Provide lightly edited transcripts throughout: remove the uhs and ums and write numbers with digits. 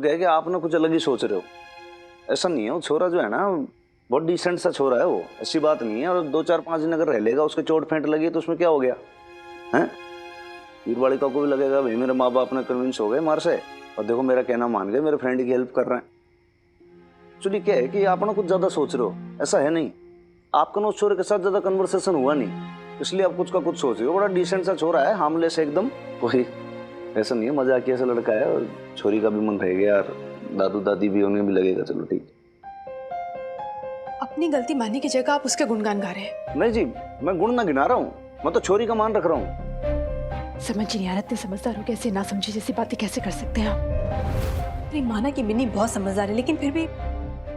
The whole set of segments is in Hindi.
मतलब क्या है कि आप ना कुछ अलग ही सोच रहे हो। ऐसा नहीं है, वो छोरा जो है ना बहुत डिसेंट सा छोरा है, वो ऐसी बात नहीं है। और 2-4-5 दिन अगर रह लेगा, उसके चोट फेंट लगी तो उसमें क्या हो गया है? वीरवाड़िका को भी लगेगा भाई मेरे माँ बाप ने कन्विंस हो गए मार से, और देखो मेरा कहना मान गए, मेरे फ्रेंड की हेल्प कर रहे हैं। एक्चुअली क्या है कि आप ना कुछ ज्यादा सोच रहे हो, ऐसा है नहीं। आपका ना उस छोरे के साथ ज्यादा कन्वर्सेशन हुआ नहीं, इसलिए आप कुछ का कुछ सोच रहे हो। बड़ा डिसेंट सा छोरा है, हार्मलेस एकदम, कोई ऐसा नहीं है, मजाकिया सा लड़का है। और छोरी का भी मन रहेगा यार, दादू दादी भी, उन्हें भी लगेगा चलो ठीक। अपनी गलती मानने की जगह आप उसके गुणगान गा रहे हैं। नहीं जी, मैं गुण ना गिना रहा हूँ, मैं तो छोरी का मान रख रहा हूँ। समझ नहीं आ रहा, इतने समझदार हो कैसे ना समझी जैसी बातें कैसे कर सकते हैं आप? नहीं माना कि मिन्नी बहुत समझदार है, लेकिन फिर भी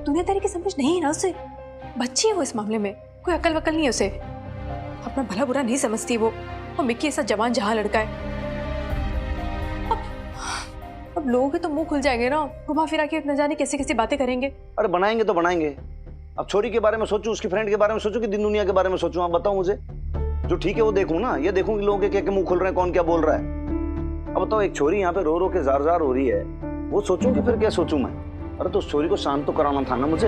दुनियादारी की समझ नहीं है ना उसे। बच्ची है वो, इस मामले में कोई अकल वकल नहीं है उसे, अपना भला बुरा नहीं समझती वो। और मिक्की ऐसा जवान जहां लड़का है। अब लोग तो मुंह खुल जाएंगे ना, घुमा फिरा के न जाने कैसी कैसी बातें करेंगे। अरे बनाएंगे तो बनाएंगे। अब छोरी के बारे में सोचूं, उसकी फ्रेंड के बारे में सोचूं कि दिन दुनिया के बारे में सोचूं? आप बताओ मुझे, जो ठीक है वो देखूं ना, ये देखूं कि लोगों के क्या मुंह खुल रहे हैं, कौन क्या बोल रहा है। अब बताओ, एक छोरी यहाँ पे रो रो के जार जार हो रही है, वो सोचूं कि फिर क्या सोचूं मैं? अरे तो उस छोरी को शांत तो कराना था ना मुझे।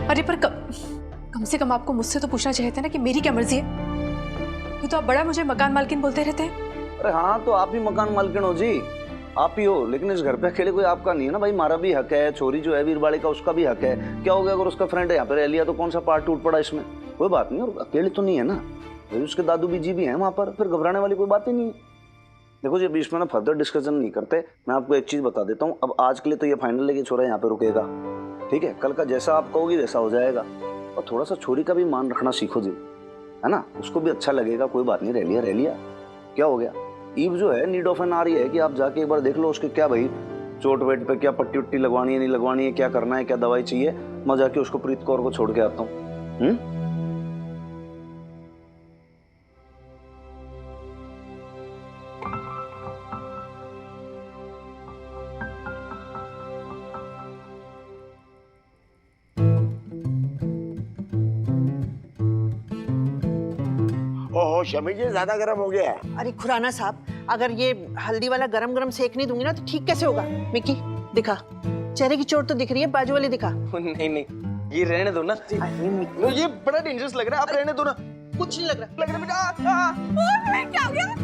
अरे पर कम से कम आपको मुझसे तो पूछना चाहिए था ना कि मेरी क्या मर्जी है। ये तो आप बड़ा मुझे मकान मालकिन बोलते रहते हैं। अरे हाँ, तो आप ही मकान मालकिन हो जी, आप ही हो, लेकिन इस घर पे अकेले कोई आपका नहीं है ना भाई। हमारा भी हक है, छोरी जो है वीरबाड़ी का, उसका भी हक है। क्या हो गया अगर उसका फ्रेंड यहाँ पे रह लिया तो कौन सा पार्ट टूट पड़ा इसमें? कोई बात नहीं, और अकेले तो नहीं है ना भाई, उसके दादू बीजी भी हैं वहाँ पर, फिर घबराने वाली कोई बात ही नहीं है। देखो जी, अभी इसमें ना फर्दर डिस्कशन नहीं करते। मैं आपको एक चीज बता देता हूँ, अब आज के लिए तो ये फाइनल है कि छोरा यहाँ पे रुकेगा, ठीक है? कल का जैसा आप कहोगी वैसा हो जाएगा। और थोड़ा सा छोरी का भी मान रखना सीखो जी, है ना? उसको भी अच्छा लगेगा, कोई बात नहीं, रह लिया रह लिया, क्या हो गया? ईव जो है नीड ऑफ एन आर है कि आप जाके एक बार देख लो उसके क्या भाई चोट वेट पे क्या पट्टी उट्टी लगवानी है नहीं लगवानी है, क्या करना है, क्या दवाई चाहिए। मैं जाके उसको प्रीत कौर को छोड़ के आता हूँ। ओहो शमी जी, ज्यादा गर्म हो गया है। अरे खुराना साहब, अगर ये हल्दी वाला गरम गरम सेक नहीं दूंगी ना तो ठीक कैसे होगा? मिक्की दिखा, चेहरे की चोट तो दिख रही है, बाजू वाली दिखा। नहीं नहीं, ये रहने दो ना। ये बड़ा डेंजरस लग रहा है, आप रहने दो ना। कुछ नहीं लग रहा। लग रहा बेटा। क्या हो गया?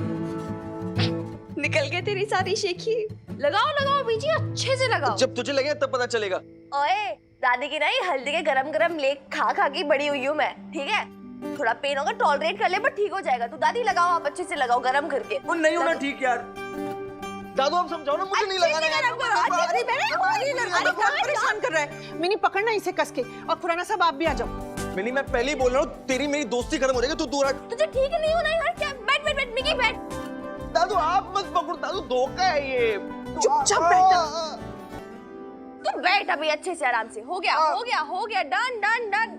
निकल गई तेरी सारी शेखी। लगाओ लगाओ बीजी, अच्छे से लगाओ। जब तुझे लगे तब पता चलेगा। ओए, दादी की नहीं हल्दी के गरम गरम लेक खा खा के बड़ी हुई हूँ मैं, ठीक है? थोड़ा पेन होगा, टॉलरेट कर ले, बट ठीक हो जाएगा। तू दादी लगाओ, आप अच्छे से लगाओ गरम करके। वो नहीं होना ठीक यार। दादू आप समझाओ ना, मुझे नहीं लगाना यार। परेशान कर रहा है। मिनी पकड़ना इसे कस के। और खुराना साहब आप भी आ जाओ। मिनी मैं पहले ही बोल रहा हूँ, तेरी मेरी दोस्ती खत्म हो जाएगी, तू दूर हट। तुझे ठीक नहीं होना यार, क्या? बैठ बैठ बैठ मिकी बैठ। दादू आप मत पकड़ो, दादू धोखा है ये। चुपचाप बैठ। तू बैठ अभी अच्छे से, आराम से। हो गया हो गया हो गया, डन डन डन।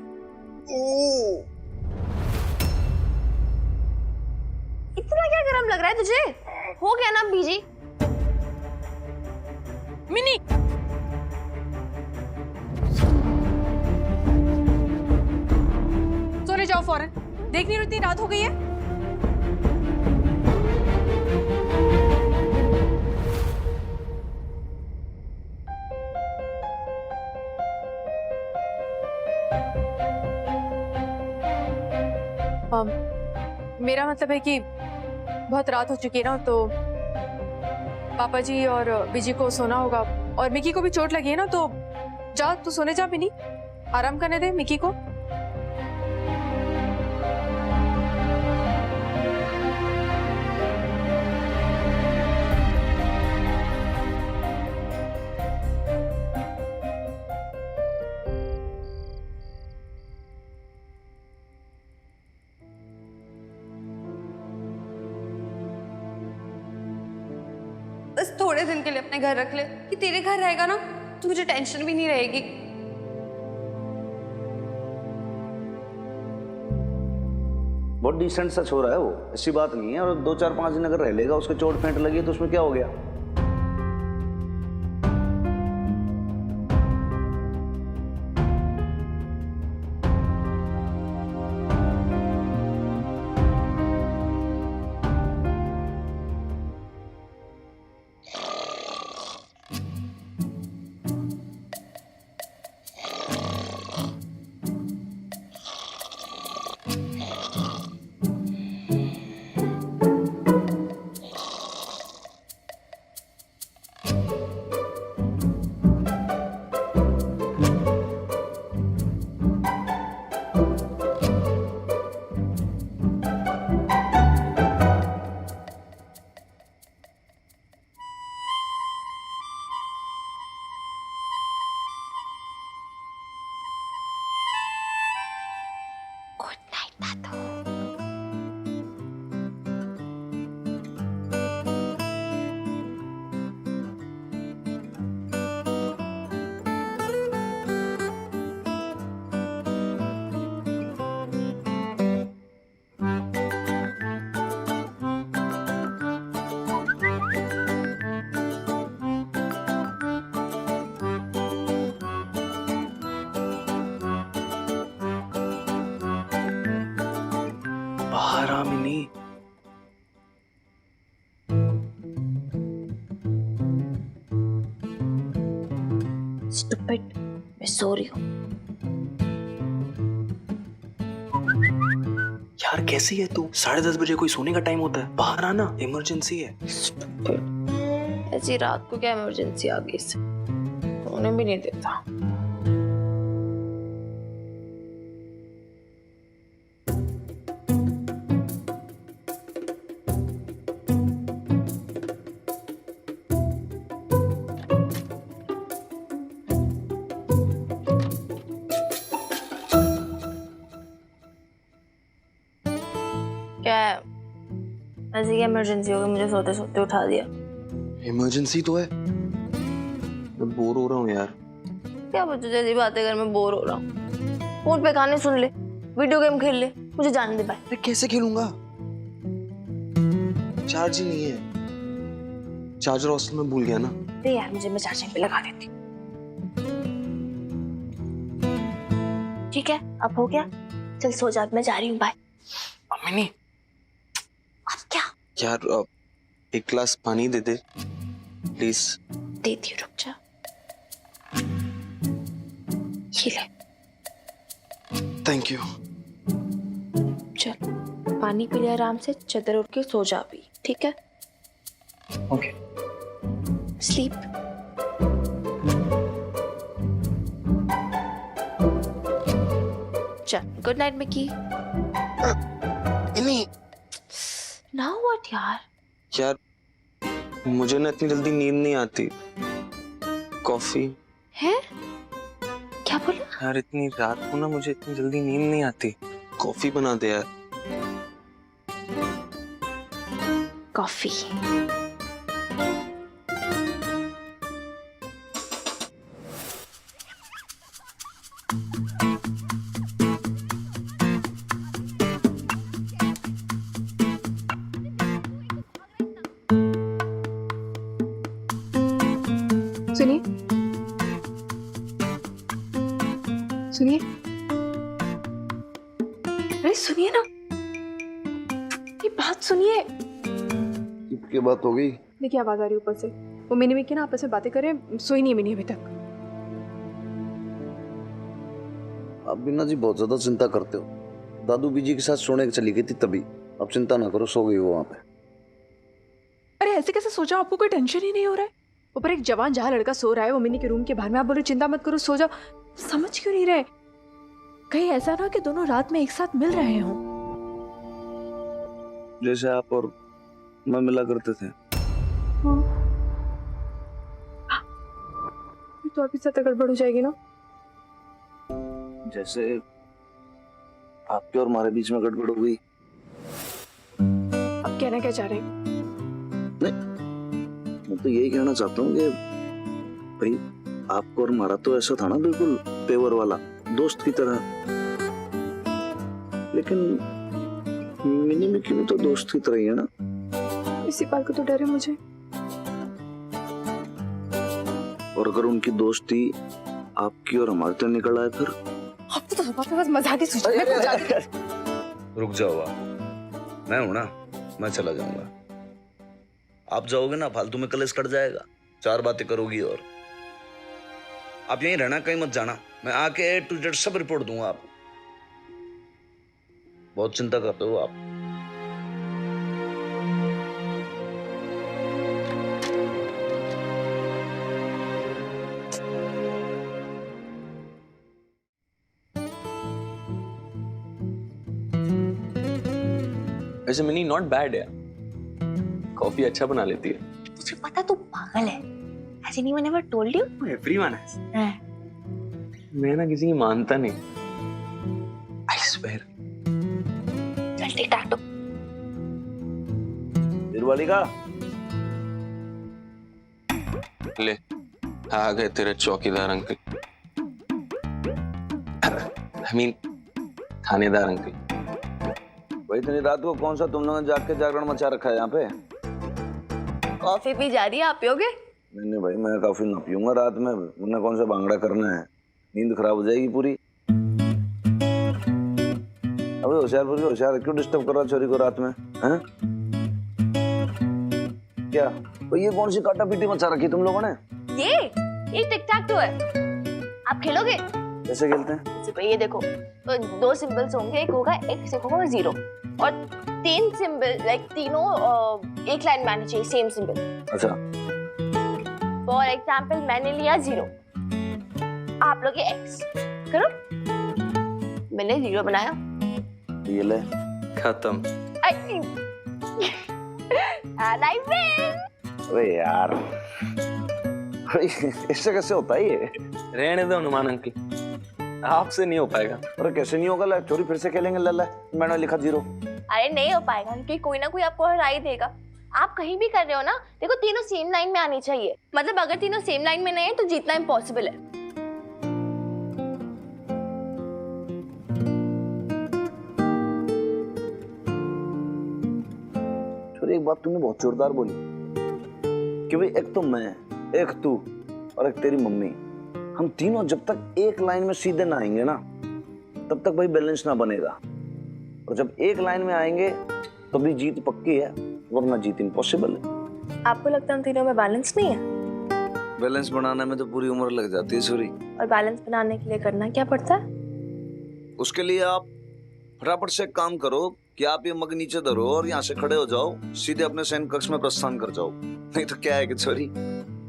इतना क्या गरम लग रहा है तुझे? हो गया ना बीजी? मिनी सोने जाओ फौरन, देख नहीं रही इतनी रात हो गई है। मेरा मतलब है कि बहुत रात हो चुकी है ना, तो पापा जी और बीजी को सोना होगा, और मिकी को भी चोट लगी है ना, तो जा तू सोने जा। मिनी आराम करने दे मिकी को। बस थोड़े दिन के लिए अपने घर रख ले, कि तेरे घर रहेगा ना तो मुझे टेंशन भी नहीं रहेगी। बहुत डिसेंट सा छोरा है वो, ऐसी बात नहीं है। और 2-4-5 दिन अगर रह लेगा, उसके चोट फेंट लगी तो उसमें क्या हो गया? बाहर आ मिनी। स्टूपिड, मैं सो रही हूँ। यार कैसी है तू? 10:30 बजे कोई सोने का टाइम होता है? बाहर आना, इमरजेंसी है। ऐसी रात को क्या इमरजेंसी आ गई इससे? सोने भी नहीं देता। क्या है? ऐसी क्या इमरजेंसी हो गई, मुझे सोते सोते उठा दिया? इमरजेंसी तो है, मैं बोर हो रहा हूँ यार। क्या बच्चों जैसी बातें कर, मैं बोर हो रहा हूँ। फोन पे गाने सुन ले, वीडियो गेम खेल ले, मुझे जाने दे भाई। अरे कैसे खेलूंगा? चार्ज ही नहीं है। चार्जर हॉस्टल में भूल गया ना। अरे यार मुझे, मैं चार्जिंग पे लगा देती। ठीक है, अब हो गया, चल सो जा, मैं जा रही हूँ, बाय। मिनी अब क्या? यार एक ग्लास पानी दे दे प्लीज। देती हूँ, रुक जा। ये ले। Thank you. चल पानी पी ले आराम से, चादर उठ के सो जा अभी, ठीक है? ओके। स्लीप। चल, good night Mickey. Mini now what यार? यार मुझे ना इतनी जल्दी नींद नहीं आती। कॉफी है? क्या बोला? यार इतनी रात को ना मुझे इतनी जल्दी नींद नहीं आती। कॉफी बना दे यार। कॉफी। सुनिए, सुनिए, अरे सुनिए ना, ये बात सुनिए। की बात हो गई? देखिए आवाज आ रही है ऊपर से। वो मिनी मिकी ना आपस में बातें कर रहे हैं, सोई नहीं है मिनी अभी तक। आप बीना जी बहुत ज्यादा चिंता करते हो। दादू बीजी के साथ सोने चली गई थी तभी। अब चिंता ना करो, सो गई वो वहां पे। अरे ऐसे कैसे सोचा? आपको कोई टेंशन ही नहीं हो रहा है? ऊपर एक जवान जहाँ लड़का सो रहा है वो मिनी के रूम के बाहर में, आप बोलो चिंता मत करो, सो जाओ। समझ क्यों नहीं रहे? कहीं ऐसा ना कि दोनों रात में एक साथ मिल रहे हों। जैसे आप और मैं मिला करते थे। तो अभी ज्यादा गड़बड़ हो जाएगी ना। जैसे आपके और हमारे बीच में गड़बड़ हो गई। अब कहना क्या चाह रहे हैं? मैं तो यही कहना चाहता हूँ कि भाई आपको और हमारा तो ऐसा था ना, बिल्कुल पेवर वाला दोस्त की तरह। लेकिन मिनी मिकी भी तो दोस्त की तरह ही है ना। इसी बात को तो डर है मुझे। और अगर उनकी दोस्ती आपकी और हमारे तो निकल आए फिर? आप तो बस मजाक ही सोच रहे हैं। रुक जाओ आप, मैं हूं ना, मैं चला जाऊंगा। आप जाओगे ना फालतू में कलेश कट जाएगा, 4 बातें करोगी। और आप यहीं रहना, कहीं मत जाना। मैं आके A to Z सब रिपोर्ट दूंगा आपको। बहुत चिंता करते हो आप। वैसे मिनी नॉट बैड है, कॉफी अच्छा बना लेती है। तुझे पता तू पागल है? Has anyone ever told you? Everyone has. हाँ। मैं ना किसी की मानता नहीं। I swear. चल टिक टाक टुक। बीरवाली का ले आ गए तेरे चौकीदार अंकल। आई मीन थानेदार अंकल। भाई इतनी रात को कौन सा तुम लोगों ने जाग के जागरण मचा रखा है यहाँ पे? कॉफी पी जा रही है, आप पियोगे? नहीं भाई, मैं काफी ना पीऊंगा रात में। उन्हें कौन सा भांगड़ा करना है, नींद खराब हो जाएगी पूरी। अबे होशियार क्यों डिस्टर्ब कर रहा छोरी को रात में, हैं? क्या ये कौन सी काटा पीटी मचा रखी तुम लोगों ने? ये टिक टैक तो है, आप खेलोगे? कैसे खेलते हैं? जैसे ये देखो, तो 2 सिंबल्स होंगे, एक होगा x, एक होगा 0, और 3 सिंबल लाइक तीनों एक लाइन में आनी चाहिए, सेम सिंबल। अच्छा, फॉर एग्जाम्पल मैंने लिया 0, आप लोग ये x करो, मैंने 0 बनाया, ये ले खत्म। अरे यार इससे कैसे होता है ये? रहने दो हनुमान अंकल, आपसे नहीं हो पाएगा। अरे कैसे नहीं होगा? चोरी फिर से खेलेंगे। लल्ला मैंने लिखा 0। अरे नहीं हो पाएगा क्योंकि कोई ना कोई आपको हरा ही देगा। आप कहीं भी कर रहे हो ना, देखो तीनों सेम लाइन में आनी चाहिए, मतलब अगर तीनों सेम लाइन में नहीं है तो जीतना इम्पॉसिबल है। छोरी एक बात तुमने बहुत जोरदार बोली कि भाई एक तो मैं, एक तू और एक तेरी मम्मी, हम तीनों जब तक एक लाइन में सीधे ना आएंगे ना तब तक भाई बैलेंस ना बनेगा, और जब एक लाइन में आएंगे तभी जीत पक्की है, वरना जीत इम्पॉसिबल है। आपको लगता है हम तीनों में बैलेंस नहीं है? बैलेंस बनाने में तो पूरी उम्र लग जाती है छोरी। और बैलेंस बनाने के लिए करना क्या पड़ता है? उसके लिए आप फटाफट से एक काम करो कि आप ये मग नीचे धरो और यहाँ से खड़े हो जाओ, सीधे अपने सैन्य कक्ष में प्रस्थान कर जाओ। नहीं तो क्या है कि छोरी,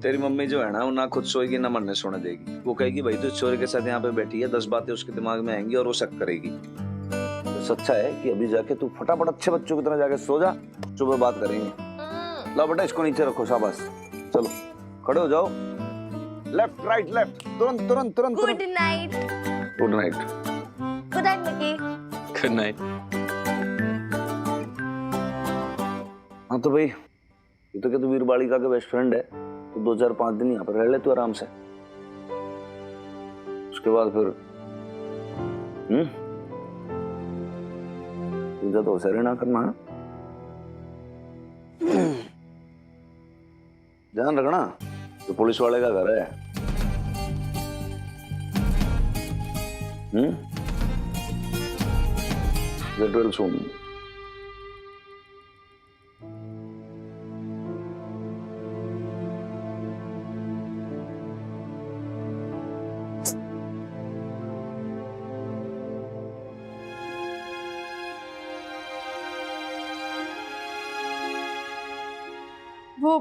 तेरी मम्मी जो है ना वो ना खुद सोएगी ना मन ने सोने देगी। वो कहेगी भाई तू छोरे के साथ यहाँ पे बैठी है, 10 बातें उसके दिमाग में आएंगी और वो शक करेगी। तो सच्चा है कि अभी जाके तू फटाफट अच्छे बच्चों की तरह जाके सो जा, सुबह बात करेंगे। लो बेटा इसको नीचे रखो, शाबाश। चलो खड़े हो जाओ, लेफ्ट राइट लेफ्ट, तुरंत तुरंत तुरंत। Good night. Good night. Good night Mickey. Good night. हाँ तो भाई ये तो क्या तू वीर बालिका का बेस्ट फ्रेंड है, तो 2-4-5 दिन यहाँ पर रह ले तू आराम से, उसके बाद फिर ज्यादा होशियारी ना करना है। ध्यान रखना, तो पुलिस वाले का घर है। Get well soon. वो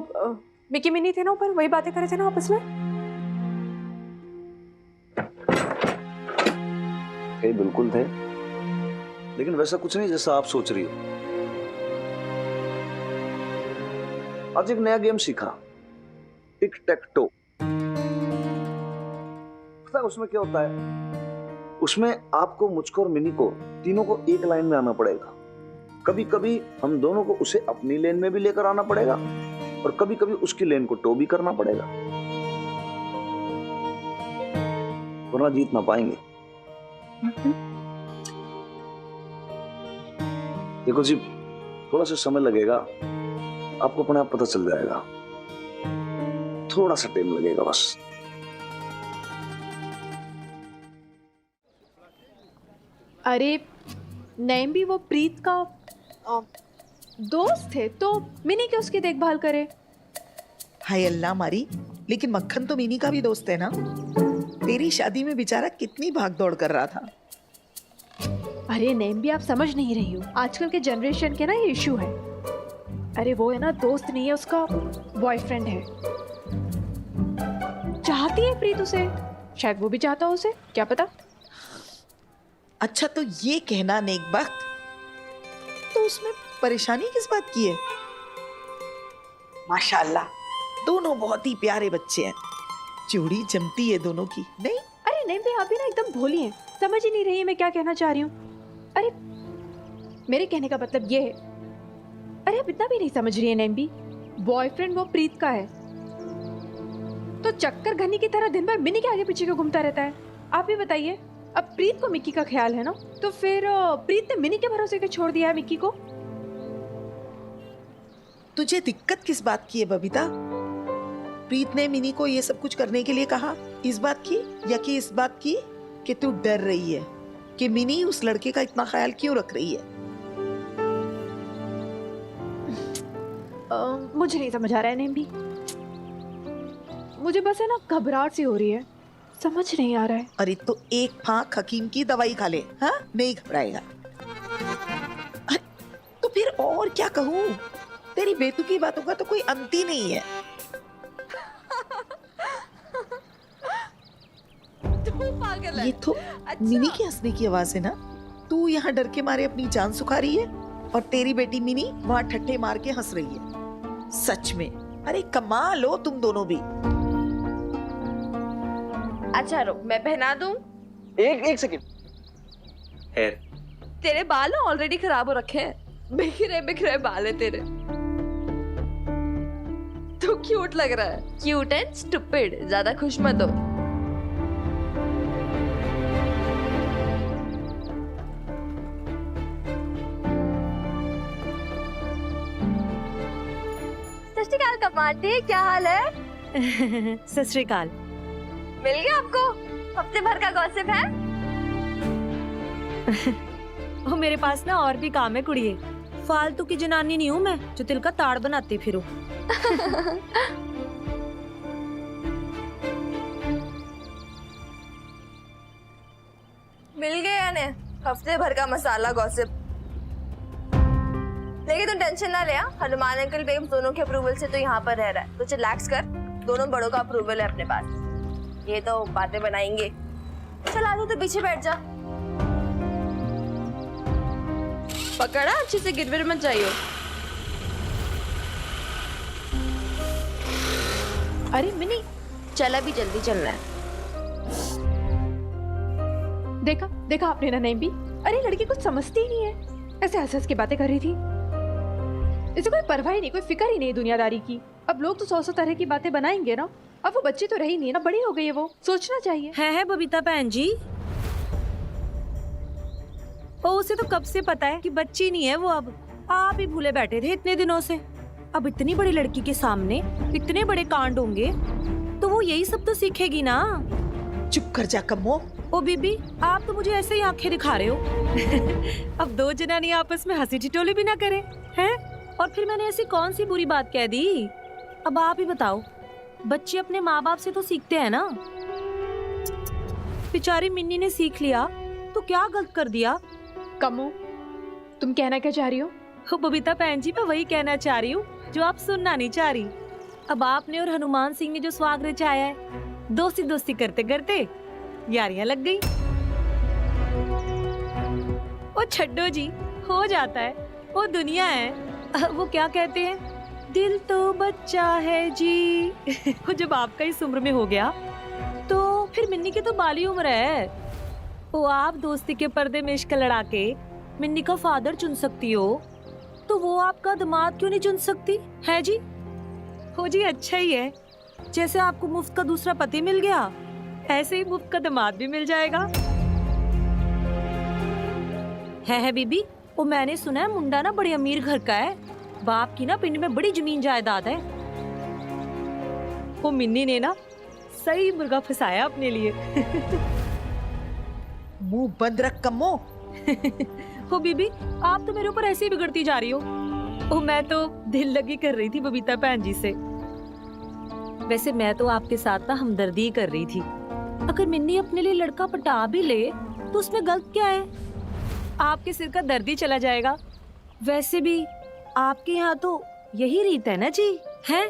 मिकी मिनी थे ना ऊपर, वही बातें कर रहे थे ना आपस में। बिल्कुल थे, लेकिन वैसा कुछ नहीं जैसा आप सोच रही हो। आज एक नया गेम सीखा, टिक टैक टो। पता है उसमें क्या होता है? उसमें आपको, मुझको और मिनी को, तीनों को एक लाइन में आना पड़ेगा। कभी कभी हम दोनों को उसे अपनी लेन में भी लेकर आना पड़ेगा और कभी कभी उसकी लेन को टो भी करना पड़ेगा, वरना जीत ना पाएंगे। देखो जी, थोड़ा सा समय लगेगा, आपको अपने आप पता चल जाएगा, थोड़ा सा टाइम लगेगा बस। अरे नैम भी वो प्रीत का दोस्त थे, तो मिनी क्यों उसकी देखभाल करे? हाय अल्लाह मारी, लेकिन मक्खन तो मिनी का भी दोस्त है ना। तेरी शादी में बेचारा कितनी भाग दौड़ कर रहा था। अरे नैम भी आप समझ नहीं रही हो, आजकल के जनरेशन के ना ये इशू है। अरे वो है ना, दोस्त नहीं है, उसका बॉयफ्रेंड है। चाहती है प्रीत उसे, शायद वो भी चाहता हो उसे, क्या पता। अच्छा तो ये कहना नेकबख्त, तो उसमें परेशानी किस बात की है? माशाल्लाह दोनों बहुत ही प्यारे बच्चे हैं, जोड़ी जमती है दोनों की, नहीं? अरे नहीं भी, आप भी ना एकदम भोली हैं, समझ ही नहीं रही है मैं क्या कहना चाह रही हूँ। अरे मेरे कहने का मतलब ये है, अरे आप इतना भी नहीं समझ रही है नैम भी, बॉयफ्रेंड वो प्रीत का है, तो चक्कर घनी की तरह दिन भर मिनी के आगे पीछे क्यों घूमता रहता है? आप ही बताइए। अब प्रीत को मिक्की का ख्याल है ना, तो फिर प्रीत ने मिनी के भरोसे के छोड़ दिया है मिक्की को। तुझे दिक्कत किस बात की है बबीता? प्रीत ने मिनी को ये सब कुछ करने के लिए कहा, इस बात की या कि इस बात की कि तू डर रही है कि मिनी उस लड़के का इतना ख्याल क्यों रख रही है। मुझे नहीं समझ आ रहा है नेम्बी, मुझे बस है ना घबराहट सी हो रही है, समझ नहीं आ रहा है। अरे तो एक फांक हकीम की दवाई खा ले, हाँ नहीं घबराएगा। अरे तो फिर और क्या कहूँ, तेरी बेतुकी बातों का तो कोई अंत ही नहीं है। तू पागल है। ये तो अच्छा। मिनी की हंसने की आवाज है ना। तू यहाँ डर के मारे अपनी जान सुखा रही है और तेरी बेटी मिनी वहाँ ठट्ठे मार के हंस रही है। सच में अरे कमाल हो तुम दोनों भी। अच्छा रुक, मैं पहना दूं? एक सेकंड। हेयर तेरे बाल ऑलरेडी खराब हो रखे हैं, बिखरे बिखरे बाल है तेरे। तू क्यूट लग रहा है, क्यूट एंड स्टूपिड, ज्यादा खुश मत हो। सत श्री अकाल कमाटी, क्या हाल है? सत श्री अकाल। मिल गया आपको हफ्ते भर का गॉसिप है? वो मेरे पास ना और भी काम है कुड़िए, फालतू की जनानी नहीं हूँ मैं जो तिल का ताड़ बनाती फिरूं। मिल गया ने हफ्ते भर का मसाला गॉसिप। लेकिन तू टेंशन ना ले, हनुमान अंकल बेब्स दोनों के अप्रूवल से तो यहाँ पर रह रहा है, तो रिलैक्स कर, दोनों बड़ों का अप्रूवल है अपने पास, ये तो बातें बनाएंगे। चल आ जाओ, तो पीछे बैठ जा। पकड़ा अच्छे से, गिरविर मत जाइयो। अरे मिनी, चल अभी जल्दी चलना है। देखा देखा आपने ना नेम्बी, अरे लड़की कुछ समझती ही नहीं है, ऐसे हंस हंस की बातें कर रही थी। इसे कोई परवाह ही नहीं, कोई फिक्र ही नहीं दुनियादारी की। अब लोग तो 100 तरह की बातें बनाएंगे ना। अब वो बच्ची तो रही नहीं है ना, बड़ी हो गई है, वो सोचना चाहिए। है बबीता बहन जी, ओ उसे तो कब से पता है कि बच्ची नहीं है वो। अब आप ही भूले बैठे थे इतने दिनों से। अब इतनी बड़ी लड़की के सामने इतने बड़े कांड होंगे तो वो यही सब तो सीखेगी ना। चुप कर जा कम्मो। ओ बीबी, आप तो मुझे ऐसे ही आंखें दिखा रहे हो। अब दो जनानी आपस में हंसी ठिठोली भी ना करे हैं। और फिर मैंने ऐसी कौन सी बुरी बात कह दी? अब आप ही बताओ, बच्चे अपने माँ बाप से तो सीखते हैं ना। बेचारी मिन्नी ने सीख लिया तो क्या गलत कर दिया? कमो, तुम कहना क्या चाह रही हो? हो बबीता बहन जी, मैं वही कहना चाह रही हूँ जो आप सुनना नहीं चाह रही। अब आपने और हनुमान सिंह ने जो स्वाग रचाया है, दोस्ती दोस्ती करते करते यारियां लग गई। ओ छड्डो जी, हो जाता है, वो दुनिया है। वो क्या कहते हैं, दिल तो बच्चा है जी। वो जब आपका इस उम्र में हो गया तो फिर मिन्नी की तो बाली उम्र है। वो आप दोस्ती के पर्दे में इश्क लड़ा के मिन्नी का फादर चुन सकती हो, तो वो आपका दामाद क्यों नहीं चुन सकती है जी? हो जी, अच्छा ही है, जैसे आपको मुफ्त का दूसरा पति मिल गया ऐसे ही मुफ्त का दामाद भी मिल जाएगा। है बीबी, वो मैंने सुना है मुंडा ना बड़े अमीर घर का है, बाप की ना पिंड में बड़ी जमीन जायदाद है। वो मिन्नी ने ना सही मुर्गा फंसाया अपने लिए। मुंह बंद रख कम्मो। हो बीबी, आप तो मेरे ऊपर ऐसे ही बिगड़ती जा रही हो। ओ मैं तो दिल लगी कर रही थी बबीता बहन जी से। वैसे मैं तो आपके साथ ना हमदर्दी कर रही थी। अगर मिन्नी अपने लिए लड़का पटा भी ले तो उसमें गलत क्या है? आपके सिर का दर्द ही चला जाएगा। वैसे भी आपके यहाँ तो यही रीत है ना जी, हैं?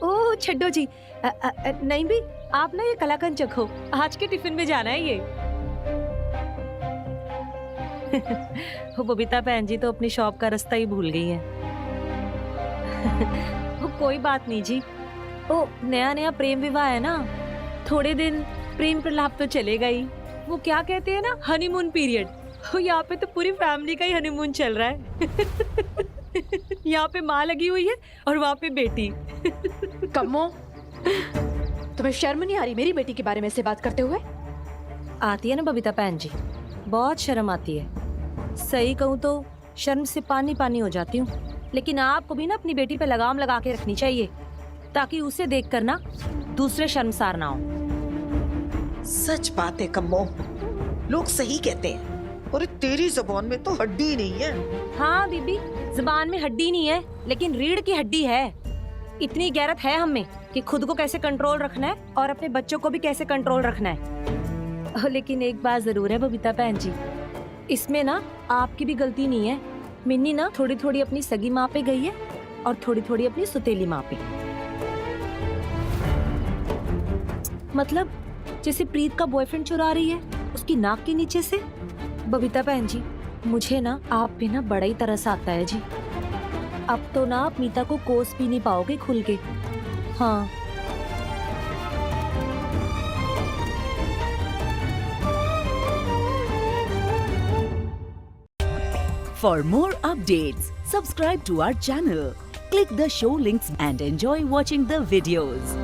ओ छड्डो जी, नहीं भी, आप ना ये कलाकंद चखो, आज के टिफिन में जाना है ये। वो बबीता बहन जी तो अपनी शॉप का रास्ता ही भूल गई है। वो कोई बात नहीं जी, ओ नया नया प्रेम विवाह है ना, थोड़े दिन प्रेम प्रलाप तो चलेगा ही। वो क्या कहते हैं ना, हनीमून पीरियड। वो यहाँ पे तो पूरी फैमिली का ही हनीमून चल रहा है। यहाँ पे माँ लगी हुई है और वहाँ पे बेटी। कम्मो, तुम्हें शर्म नहीं आ रही मेरी बेटी के बारे में से बात करते हुए? आती है ना बबीता बहन जी, बहुत शर्म आती है। सही कहूँ तो शर्म से पानी पानी हो जाती हूँ। लेकिन आपको भी ना अपनी बेटी पे लगाम लगा के रखनी चाहिए, ताकि उसे देख कर ना दूसरे शर्मसार ना हो। सच बात है कम्मो, लोग सही कहते हैं। और तेरी जुबान में तो हड्डी नहीं है। हाँ बीबी, जुबान में हड्डी नहीं है लेकिन रीढ़ की हड्डी है। इतनी गैरत है हम में कि खुद को कैसे कंट्रोल रखना है और अपने बच्चों को भी कैसे कंट्रोल रखना है। लेकिन एक बात जरूर है बबीता बहन जी, इसमें ना आपकी भी गलती नहीं है। मिन्नी ना थोड़ी थोड़ी अपनी सगी माँ पे गई है और थोड़ी थोड़ी अपनी सुतेली माँ पे। मतलब जैसे प्रीत का बॉयफ्रेंड चुरा रही है उसकी नाक के नीचे से। बबीता बहन जी, मुझे ना आप पे ना बड़ा ही तरस आता है जी। अब तो ना आप मीता को कोस भी नहीं पाओगे खुल के। हाँ For more updates, subscribe to our channel, click the show links and enjoy watching the videos.